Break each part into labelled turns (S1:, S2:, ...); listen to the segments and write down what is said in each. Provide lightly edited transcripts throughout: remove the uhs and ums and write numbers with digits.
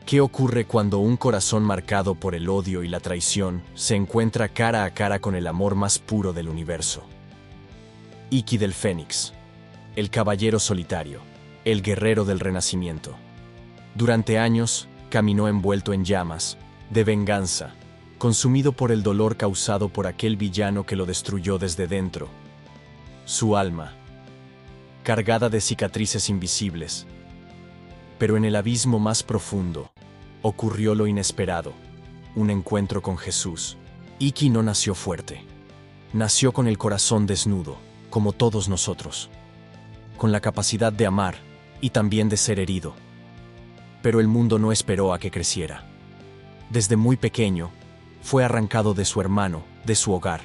S1: ¿Qué ocurre cuando un corazón marcado por el odio y la traición se encuentra cara a cara con el amor más puro del universo? Ikki del Fénix, el caballero solitario, el guerrero del renacimiento. Durante años, caminó envuelto en llamas, de venganza, consumido por el dolor causado por aquel villano que lo destruyó desde dentro. Su alma, cargada de cicatrices invisibles. Pero en el abismo más profundo, ocurrió lo inesperado, un encuentro con Jesús. Ikki no nació fuerte. Nació con el corazón desnudo, como todos nosotros, con la capacidad de amar y también de ser herido. Pero el mundo no esperó a que creciera. Desde muy pequeño, fue arrancado de su hermano, de su hogar,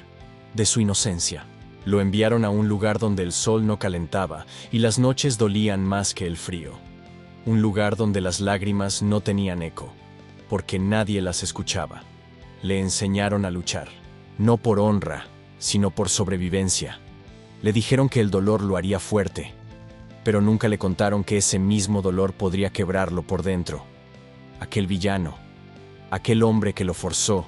S1: de su inocencia. Lo enviaron a un lugar donde el sol no calentaba y las noches dolían más que el frío. Un lugar donde las lágrimas no tenían eco, porque nadie las escuchaba. Le enseñaron a luchar, no por honra, sino por sobrevivencia. Le dijeron que el dolor lo haría fuerte, pero nunca le contaron que ese mismo dolor podría quebrarlo por dentro. Aquel villano, aquel hombre que lo forzó,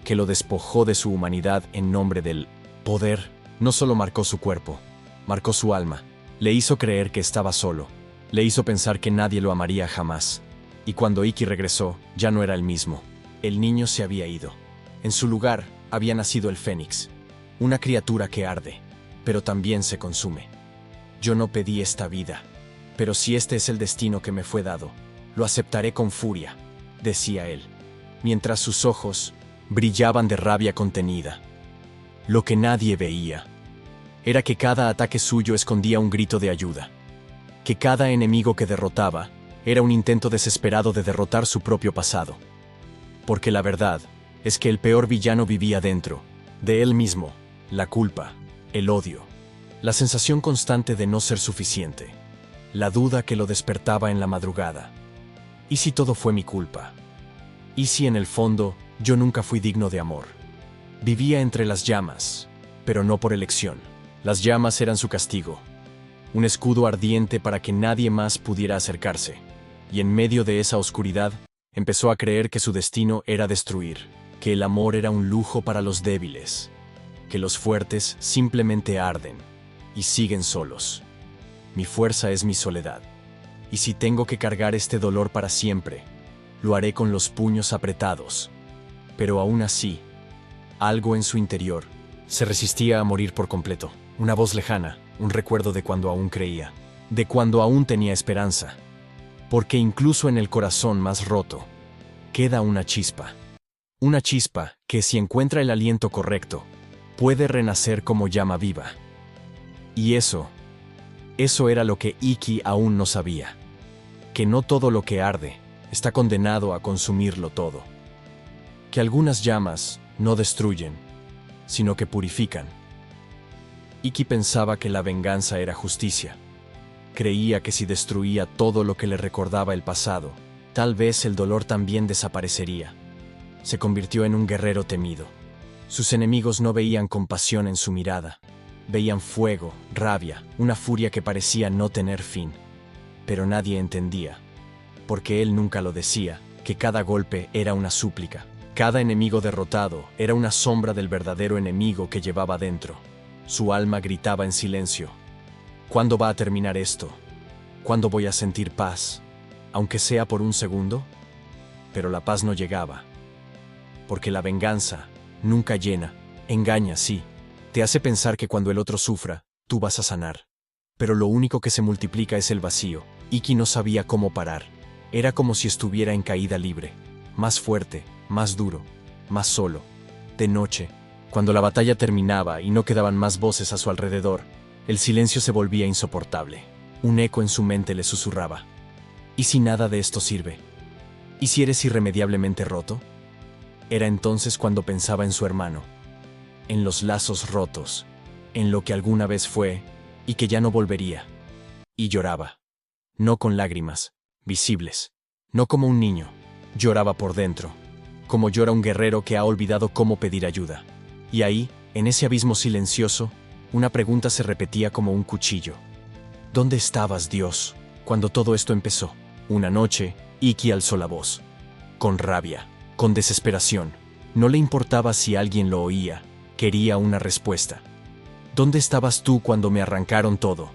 S1: que lo despojó de su humanidad en nombre del poder, no solo marcó su cuerpo, marcó su alma. Le hizo creer que estaba solo. Le hizo pensar que nadie lo amaría jamás. Y cuando Ikki regresó, ya no era el mismo. El niño se había ido. En su lugar, había nacido el Fénix, una criatura que arde, pero también se consume. Yo no pedí esta vida, pero si este es el destino que me fue dado, lo aceptaré con furia, decía él, mientras sus ojos brillaban de rabia contenida. Lo que nadie veía era que cada ataque suyo escondía un grito de ayuda, que cada enemigo que derrotaba era un intento desesperado de derrotar su propio pasado. Porque la verdad es que el peor villano vivía dentro de él mismo, la culpa, el odio, la sensación constante de no ser suficiente, la duda que lo despertaba en la madrugada. ¿Y si todo fue mi culpa? ¿Y si en el fondo yo nunca fui digno de amor? Vivía entre las llamas, pero no por elección. Las llamas eran su castigo, un escudo ardiente para que nadie más pudiera acercarse, y en medio de esa oscuridad empezó a creer que su destino era destruir, que el amor era un lujo para los débiles, que los fuertes simplemente arden y siguen solos. Mi fuerza es mi soledad, y si tengo que cargar este dolor para siempre, lo haré con los puños apretados. Pero aún así, algo en su interior se resistía a morir por completo. Una voz lejana, un recuerdo de cuando aún creía, de cuando aún tenía esperanza. Porque incluso en el corazón más roto, queda una chispa. Una chispa que, si encuentra el aliento correcto, puede renacer como llama viva. Y eso era lo que Ikki aún no sabía. Que no todo lo que arde está condenado a consumirlo todo. Que algunas llamas no destruyen, sino que purifican. Ikki pensaba que la venganza era justicia. Creía que si destruía todo lo que le recordaba el pasado, tal vez el dolor también desaparecería. Se convirtió en un guerrero temido. Sus enemigos no veían compasión en su mirada. Veían fuego, rabia, una furia que parecía no tener fin. Pero nadie entendía, porque él nunca lo decía, que cada golpe era una súplica. Cada enemigo derrotado era una sombra del verdadero enemigo que llevaba dentro. Su alma gritaba en silencio. ¿Cuándo va a terminar esto? ¿Cuándo voy a sentir paz? Aunque sea por un segundo. Pero la paz no llegaba. Porque la venganza nunca llena, engaña, sí. Te hace pensar que cuando el otro sufra, tú vas a sanar. Pero lo único que se multiplica es el vacío. Ikki no sabía cómo parar. Era como si estuviera en caída libre. Más fuerte, más duro, más solo. De noche, cuando la batalla terminaba y no quedaban más voces a su alrededor, el silencio se volvía insoportable. Un eco en su mente le susurraba. ¿Y si nada de esto sirve? ¿Y si eres irremediablemente roto? Era entonces cuando pensaba en su hermano, en los lazos rotos, en lo que alguna vez fue y que ya no volvería. Y lloraba. No con lágrimas visibles, no como un niño. Lloraba por dentro, como llora un guerrero que ha olvidado cómo pedir ayuda. Y ahí, en ese abismo silencioso, una pregunta se repetía como un cuchillo. ¿Dónde estabas, Dios, cuando todo esto empezó? Una noche, Ikki alzó la voz. con rabia, con desesperación. No le importaba si alguien lo oía, quería una respuesta. ¿Dónde estabas tú cuando me arrancaron todo?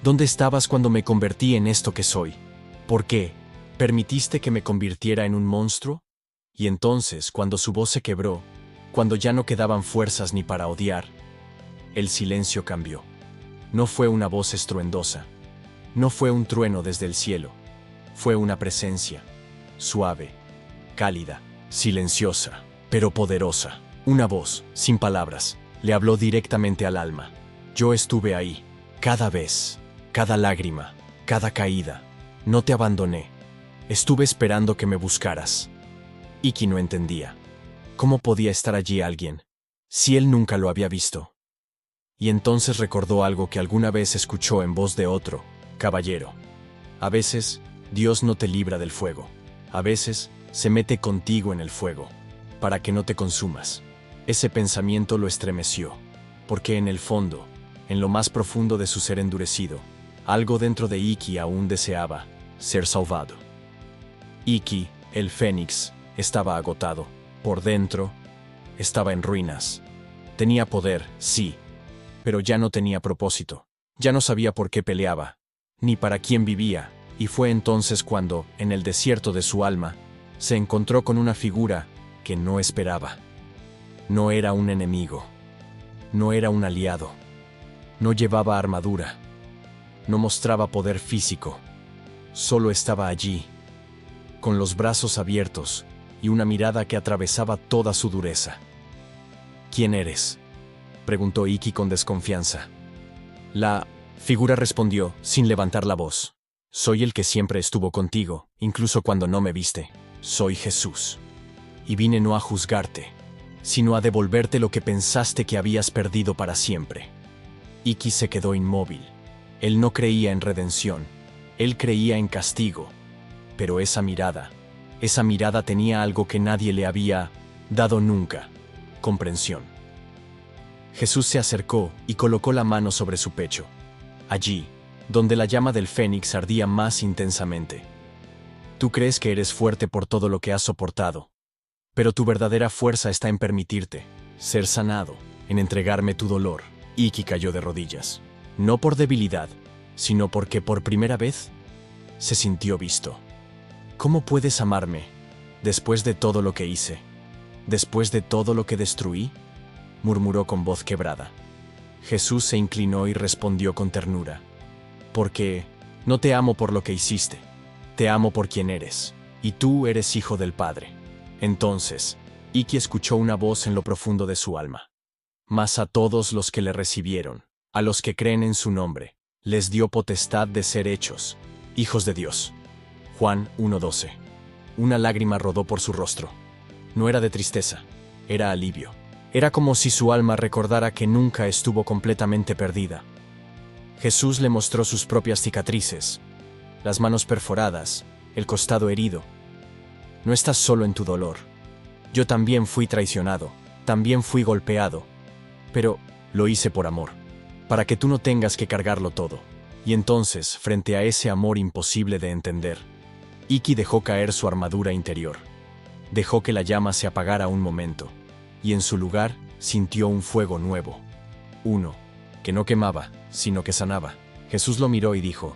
S1: ¿Dónde estabas cuando me convertí en esto que soy? ¿Por qué? ¿Permitiste que me convirtiera en un monstruo? Y entonces, cuando su voz se quebró, cuando ya no quedaban fuerzas ni para odiar, el silencio cambió. No fue una voz estruendosa, no fue un trueno desde el cielo, fue una presencia, suave, cálida, silenciosa, pero poderosa. Una voz, sin palabras, le habló directamente al alma. Yo estuve ahí, cada vez, cada lágrima, cada caída. No te abandoné. Estuve esperando que me buscaras. Iki no entendía. ¿Cómo podía estar allí alguien, si él nunca lo había visto? Y entonces recordó algo que alguna vez escuchó en voz de otro caballero. A veces, Dios no te libra del fuego. A veces, se mete contigo en el fuego, para que no te consumas. Ese pensamiento lo estremeció, porque en el fondo, en lo más profundo de su ser endurecido, algo dentro de Iki aún deseaba ser salvado. Iki, el Fénix, estaba agotado. Por dentro, estaba en ruinas. Tenía poder, sí, pero ya no tenía propósito. Ya no sabía por qué peleaba, ni para quién vivía, y fue entonces cuando, en el desierto de su alma, se encontró con una figura que no esperaba. No era un enemigo, no era un aliado, no llevaba armadura, no mostraba poder físico, solo estaba allí, con los brazos abiertos y una mirada que atravesaba toda su dureza. ¿Quién eres?, preguntó Iki con desconfianza. La figura respondió, sin levantar la voz. Soy el que siempre estuvo contigo, incluso cuando no me viste. Soy Jesús. Y vine no a juzgarte, sino a devolverte lo que pensaste que habías perdido para siempre. Iki se quedó inmóvil. Él no creía en redención, él creía en castigo. Pero esa mirada tenía algo que nadie le había dado nunca: comprensión. Jesús se acercó y colocó la mano sobre su pecho, allí, donde la llama del Fénix ardía más intensamente. Tú crees que eres fuerte por todo lo que has soportado, pero tu verdadera fuerza está en permitirte ser sanado, en entregarme tu dolor. Iki cayó de rodillas, no por debilidad, sino porque por primera vez se sintió visto. ¿Cómo puedes amarme después de todo lo que hice? ¿Después de todo lo que destruí?, murmuró con voz quebrada. Jesús se inclinó y respondió con ternura. Porque no te amo por lo que hiciste, te amo por quien eres, y tú eres hijo del Padre. Entonces, Iki escuchó una voz en lo profundo de su alma. Mas a todos los que le recibieron, a los que creen en su nombre, les dio potestad de ser hechos hijos de Dios. Juan 1:12. Una lágrima rodó por su rostro. No era de tristeza, era alivio. Era como si su alma recordara que nunca estuvo completamente perdida. Jesús le mostró sus propias cicatrices, las manos perforadas, el costado herido. No estás solo en tu dolor. Yo también fui traicionado, también fui golpeado, pero lo hice por amor, para que tú no tengas que cargarlo todo. Y entonces, frente a ese amor imposible de entender, Iki dejó caer su armadura interior. Dejó que la llama se apagara un momento, y en su lugar sintió un fuego nuevo. Uno que no quemaba, sino que sanaba. Jesús lo miró y dijo: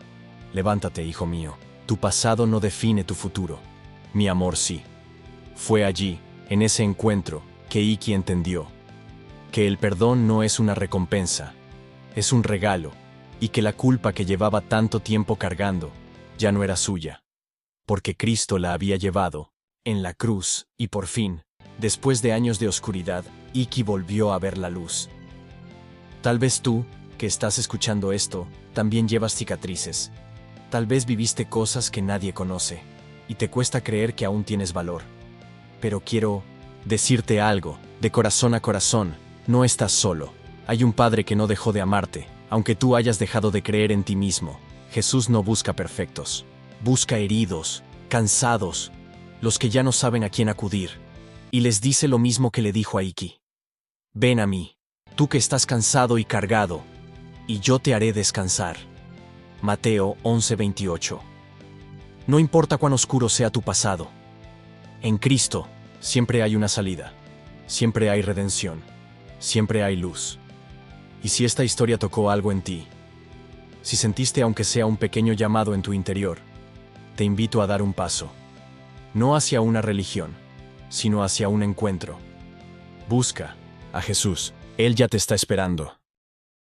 S1: levántate, hijo mío, tu pasado no define tu futuro. Mi amor sí. Fue allí, en ese encuentro, que Iki entendió que el perdón no es una recompensa, es un regalo, y que la culpa que llevaba tanto tiempo cargando ya no era suya, porque Cristo la había llevado en la cruz, y por fin, después de años de oscuridad, Iki volvió a ver la luz. Tal vez tú, que estás escuchando esto, también llevas cicatrices. Tal vez viviste cosas que nadie conoce, y te cuesta creer que aún tienes valor. Pero quiero decirte algo, de corazón a corazón: no estás solo. Hay un Padre que no dejó de amarte, aunque tú hayas dejado de creer en ti mismo. Jesús no busca perfectos, busca heridos, cansados, los que ya no saben a quién acudir. Y les dice lo mismo que le dijo a Iki: ven a mí, tú que estás cansado y cargado, y yo te haré descansar. Mateo 11:28. No importa cuán oscuro sea tu pasado, En Cristo siempre hay una salida, siempre hay redención, siempre hay luz. Y si esta historia tocó algo en ti, si sentiste aunque sea un pequeño llamado en tu interior, te invito a dar un paso, no hacia una religión, sino hacia un encuentro. Busca a Jesús, Él ya te está esperando.